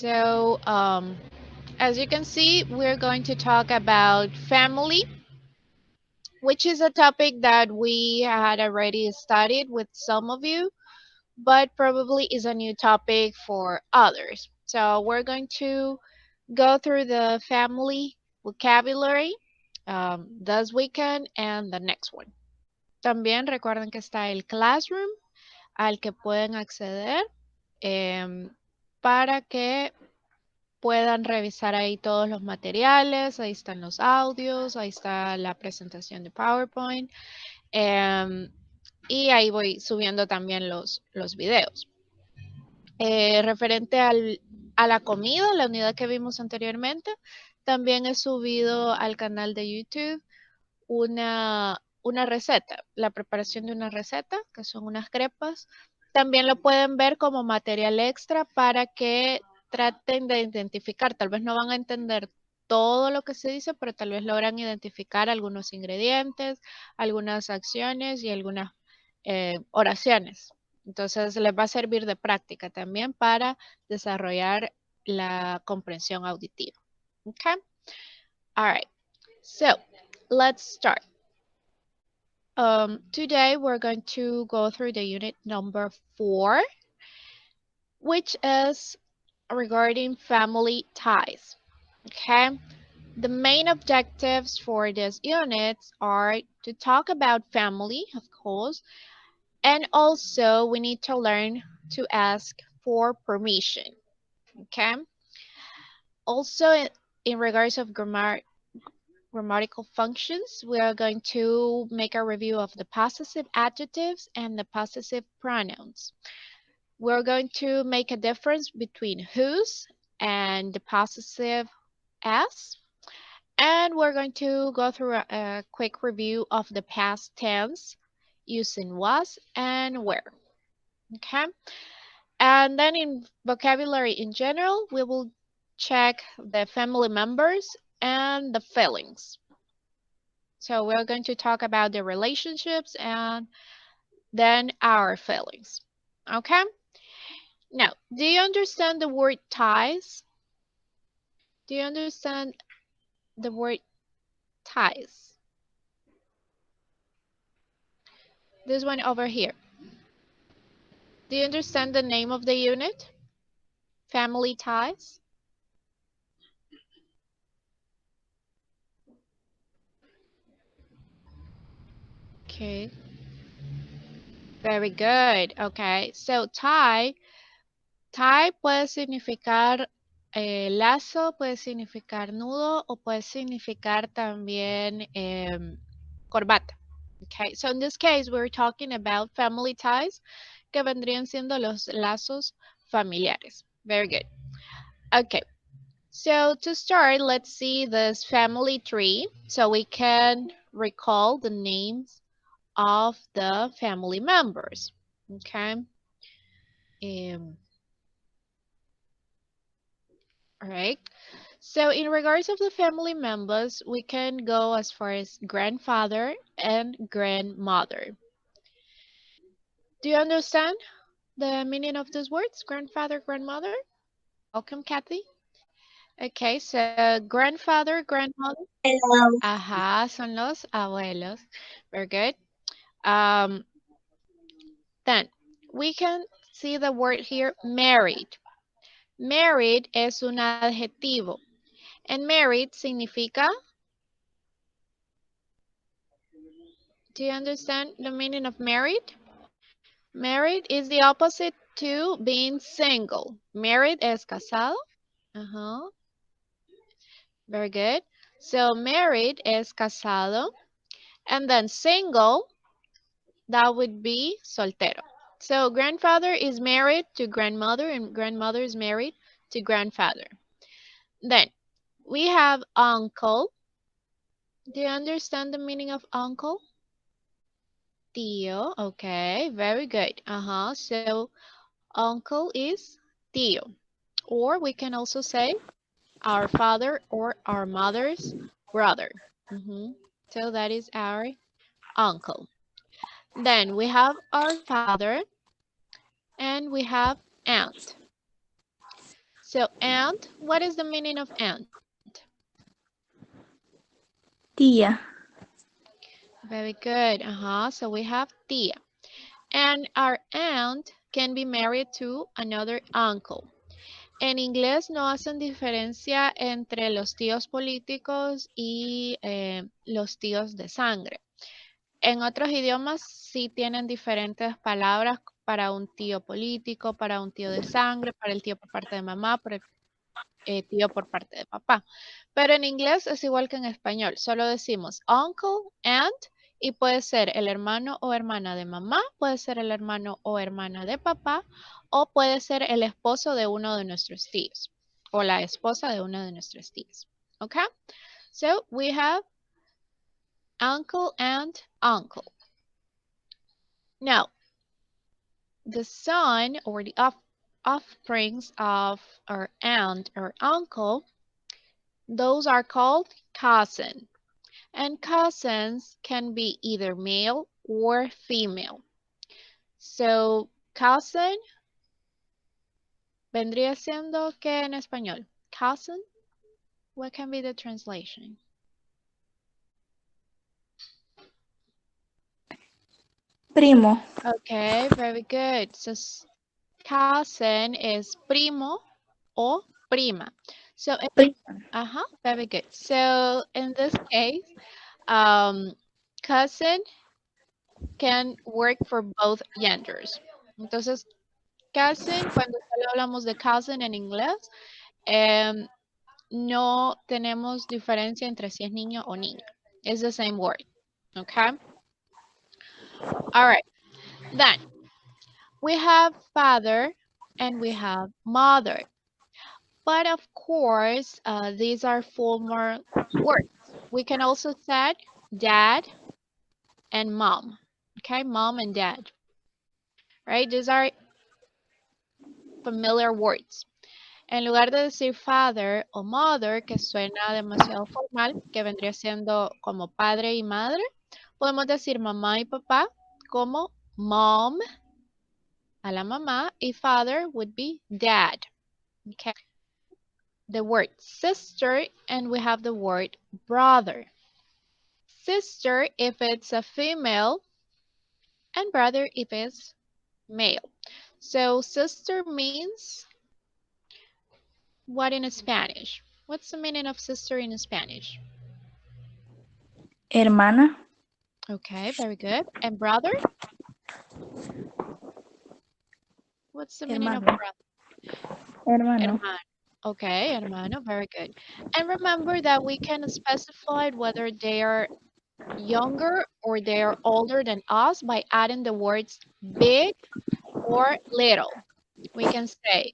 So, as you can see, we're going to talk about family, which is a topic that we had already studied with some of you, but probably is a new topic for others. So, we're going to go through the family vocabulary this weekend and the next one. También recuerden que está el Classroom al que pueden acceder em, para que puedan revisar ahí todos los materiales, ahí están los audios, ahí está la presentación de PowerPoint y ahí voy subiendo también los videos. Referente a la comida, la unidad que vimos anteriormente, también he subido al canal de YouTube una receta, la preparación de una receta, que son unas crepas. También lo pueden ver como material extra para que traten de identificar, tal vez no van a entender todo lo que se dice, pero tal vez logran identificar algunos ingredientes, algunas acciones y algunas oraciones. Entonces les va a servir de práctica también para desarrollar la comprensión auditiva. Okay? All right. So, let's start. Today we're going to go through the unit number 4, which is regarding family ties. Okay, the main objectives for this unit are to talk about family, of course, and also we need to learn to ask for permission. Okay, also in regards of grammatical functions, we are going to make a review of the possessive adjectives and the possessive pronouns. We're going to make a difference between whose and the possessive as. And we're going to go through a quick review of the past tense using was and were. Okay. And then in vocabulary in general, we will check the family members and the feelings. So we're going to talk about the relationships and then our feelings. Okay? Now, do you understand the word ties? Do you understand the word ties? This one over here. Do you understand the name of the unit? Family ties? Okay. Very good. Okay. So tie puede significar lazo, puede significar nudo o puede significar también corbata. Okay. So in this case, we're talking about family ties, que vendrían siendo los lazos familiares. Very good. Okay. So to start, let's see this family tree so we can recall the names of the family members. Okay. All right. So in regards of the family members, we can go as far as grandfather and grandmother. Do you understand the meaning of these words? Grandfather, grandmother? Welcome, Kathy. Okay, so grandfather, grandmother. Hello. Ajá, son los abuelos. Very good. Um, then we can see the word here, married. Married es un adjetivo. And married significa, do you understand the meaning of married? Married is the opposite to being single. Married es casado. Uh-huh. Very good. So married is casado. And then single, that would be soltero. So grandfather is married to grandmother and grandmother is married to grandfather. Then we have uncle. Do you understand the meaning of uncle? Tío. Okay, very good. So uncle is tío. Or we can also say our father or our mother's brother. So that is our uncle. Then we have our father and we have aunt. So aunt, what is the meaning of aunt? Tía. Very good. So we have tía. And our aunt can be married to another uncle. En inglés no hacen diferencia entre los tíos políticos y los tíos de sangre. En otros idiomas sí tienen diferentes palabras para un tío político, para un tío de sangre, para el tío por parte de mamá, para el tío por parte de papá. Pero en inglés es igual que en español. Solo decimos uncle, aunt y puede ser el hermano o hermana de mamá, puede ser el hermano o hermana de papá o puede ser el esposo de uno de nuestros tíos o la esposa de uno de nuestros tíos. Okay? So we have uncle, aunt, uncle. Now, the son or the offsprings of our aunt or uncle, those are called cousin. And cousins can be either male or female. So, cousin vendría siendo ¿qué en español? Cousin? What can be the translation? Primo. Okay, very good. So, cousin is primo o prima. So, Prima. very good. So, in this case, cousin can work for both genders. Entonces, cousin, cuando solo hablamos de cousin en inglés, no tenemos diferencia entre si es niño o niña. It's the same word. Okay? All right. Then, we have father and we have mother. But of course, these are formal words. We can also say dad and mom. Okay? Mom and dad. Right? These are familiar words. En lugar de decir father o mother, que suena demasiado formal, que vendría siendo como padre y madre, podemos decir mamá y papá como mom a la mamá y father would be dad. Okay. The word sister and we have the word brother. Sister if it's a female and brother if it's male. So sister means what in Spanish? What's the meaning of sister in Spanish? Hermana. Okay, very good. And brother? What's the meaning of Hermano. brother? Hermano. Hermano. Okay, hermano, very good. And remember that we can specify whether they are younger or they are older than us by adding the words big or little. We can say,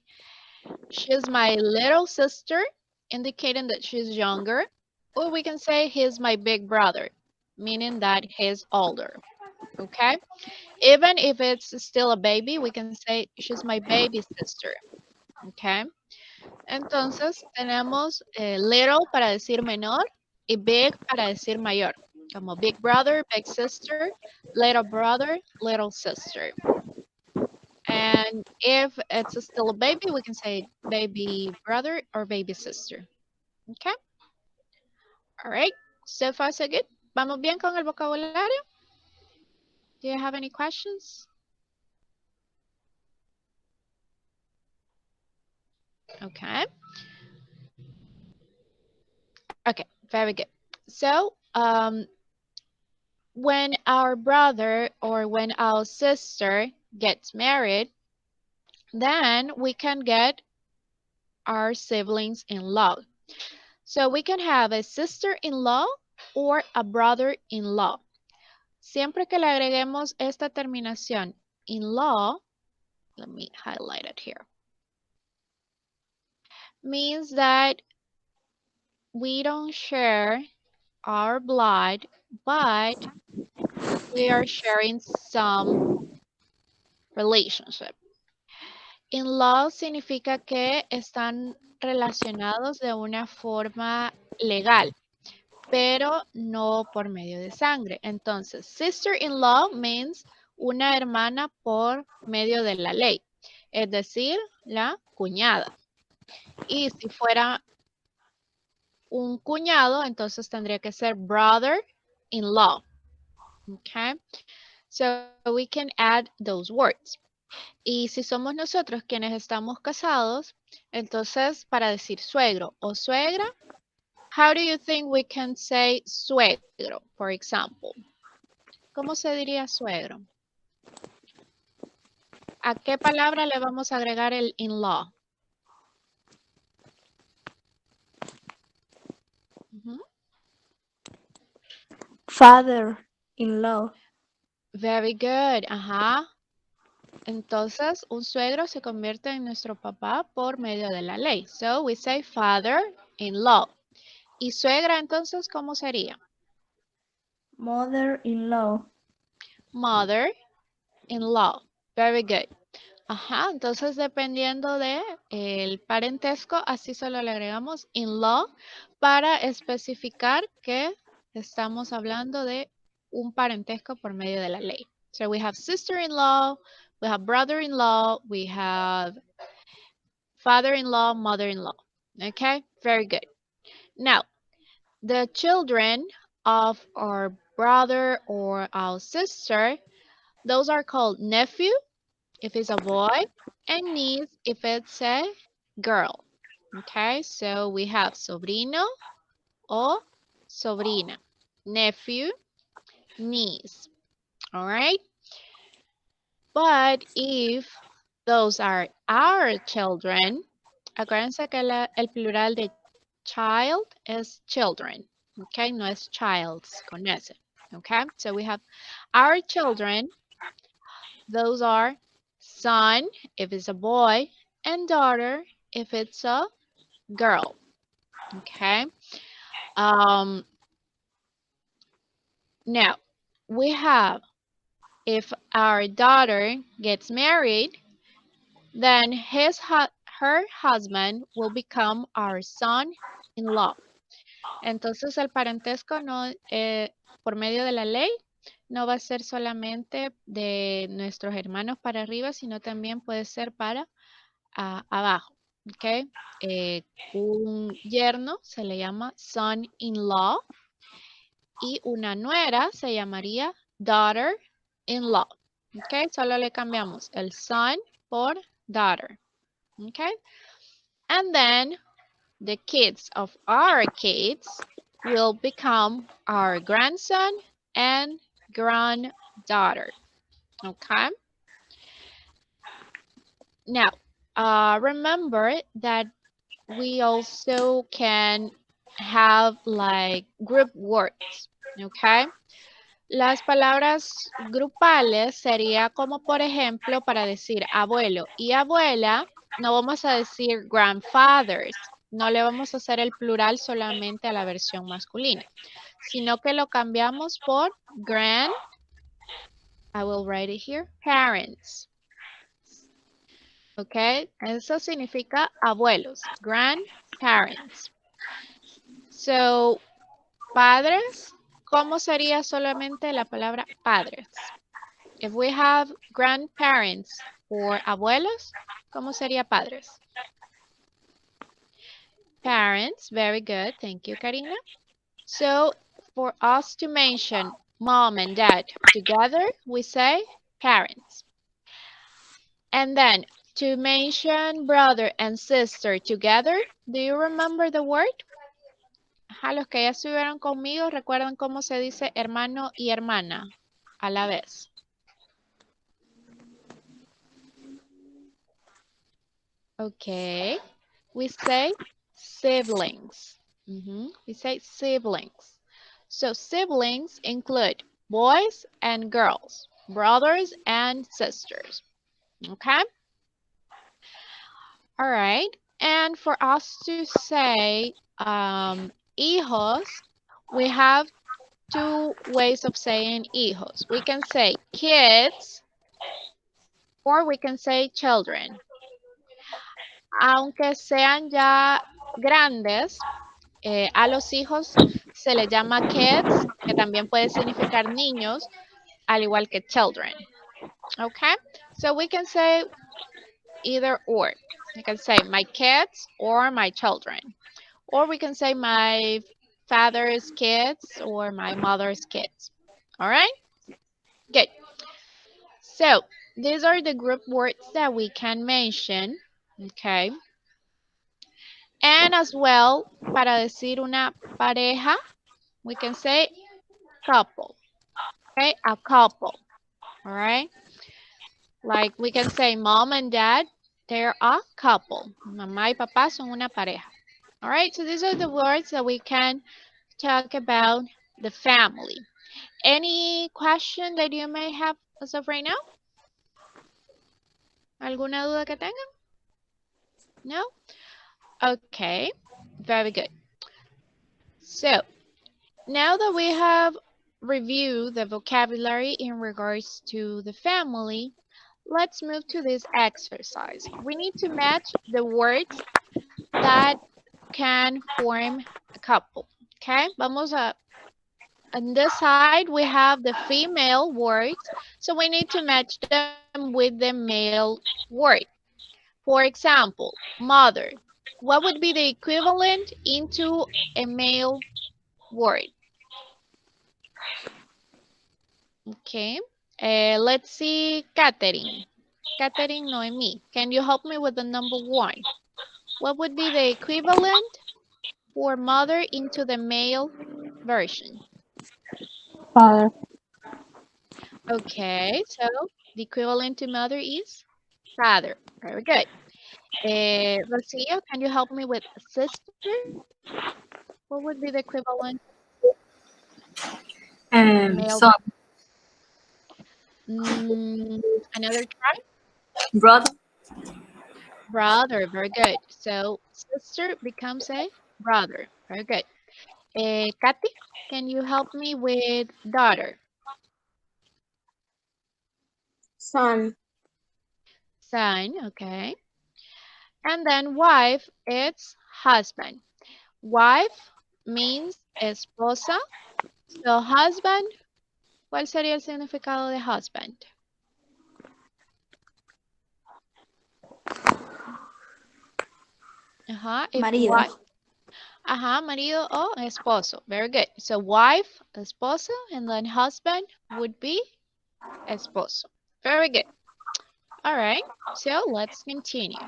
she's my little sister, indicating that she's younger. Or we can say, he's my big brother, meaning that he's older. Okay? Even if it's still a baby, we can say, she's my baby sister. Okay? Entonces, tenemos little para decir menor y big para decir mayor. Como big brother, big sister, little brother, little sister. And if it's still a baby, we can say baby brother or baby sister. Okay? All right. So far, so good. ¿Vamos bien con el vocabulario? Do you have any questions? Okay. Okay, very good. So, when our brother or when our sister gets married, then we can get our siblings-in-law. So we can have a sister-in-law or a brother-in-law. Siempre que le agreguemos esta terminación in-law, let me highlight it here, means that we don't share our blood, but we are sharing some relationship. In-law significa que están relacionados de una forma legal, pero no por medio de sangre. Entonces, sister-in-law means una hermana por medio de la ley, es decir, la cuñada. Y si fuera un cuñado, entonces tendría que ser brother-in-law. Okay. So we can add those words. Y si somos nosotros quienes estamos casados, entonces para decir suegro o suegra, how do you think we can say suegro, for example? ¿Cómo se diría suegro? ¿A qué palabra le vamos a agregar el in-law? Father-in-law. Very good. Ajá. Entonces, un suegro se convierte en nuestro papá por medio de la ley. So, we say father-in-law. ¿Y suegra entonces cómo sería? Mother-in-law. Mother-in-law. Very good. Ajá, entonces dependiendo de el parentesco, así solo le agregamos in-law para especificar que estamos hablando de un parentesco por medio de la ley. So we have sister-in-law, we have brother-in-law, we have father-in-law, mother-in-law. Okay, very good. Now, the children of our brother or our sister, those are called nephew if it's a boy, and niece if it's a girl. Okay, so we have sobrino or sobrina, nephew, niece. All right, but if those are our children, acuérdense que el plural de child is children. Okay, no es childs con S. Okay, so we have our children. Those are son if it's a boy and daughter if it's a girl. Okay. Now we have if our daughter gets married, then her husband will become our son-in-law. Entonces el parentesco no, por medio de la ley no va a ser solamente de nuestros hermanos para arriba, sino también puede ser para abajo. ¿Ok? Un yerno se le llama son-in-law y una nuera se llamaría daughter-in-law. ¿Ok? Solo le cambiamos el son por daughter. ¿Ok? And then the kids of our kids will become our grandson and granddaughter. Okay? Now, remember that we also can have like group words, okay? Las palabras grupales sería como por ejemplo para decir abuelo y abuela, no vamos a decir grandfathers, no le vamos a hacer el plural solamente a la versión masculina, sino que lo cambiamos por grand, I will write it here, parents. ¿Ok? Eso significa abuelos, grandparents. So, padres, ¿cómo sería solamente la palabra padres? If we have grandparents or abuelos, ¿cómo sería padres? Parents, very good. Thank you, Karina. So, for us to mention mom and dad together, we say parents. And then, to mention brother and sister together, do you remember the word? Ajá, los que ya estuvieron conmigo, ¿recuerdan cómo se dice hermano y hermana a la vez? Okay, we say siblings. We say siblings. So siblings include boys and girls, brothers and sisters. Okay? All right. And for us to say hijos, we have two ways of saying hijos. We can say kids or we can say children. Aunque sean ya grandes, a los hijos se les llama kids, que también puede significar niños, al igual que children. Okay? So we can say either or. You can say my kids or my children. Or we can say my father's kids or my mother's kids. All right? Good. So, these are the group words that we can mention. Okay. And as well, para decir una pareja, we can say couple. Okay, a couple. All right. Like we can say mom and dad, they're a couple. Mamá y papá son una pareja. All right. So these are the words that we can talk about the family. Any question that you may have as of right now? ¿Alguna duda que tengan? No? Okay. Very good. So now that we have reviewed the vocabulary in regards to the family, let's move to this exercise. We need to match the words that can form a couple. Okay, vamos a, on this side we have the female words, so we need to match them with the male word. For example, mother. What would be the equivalent into a male word? Okay, let's see, Catherine. Catherine Noemi, can you help me with the number 1? What would be the equivalent for mother into the male version? Father. Okay, so the equivalent to mother is father. Very good. Rocio, can you help me with sister? What would be the equivalent male? Son. Another try? Brother. Brother, very good. So sister becomes a brother. Very good. Kathy, can you help me with daughter? Son. Son, okay. And then wife, it's husband. Wife means esposa. So husband, ¿cuál sería el significado de husband? Marido. Marido o esposo. Very good. So wife, esposo, and then husband would be esposo. Very good. All right, so let's continue.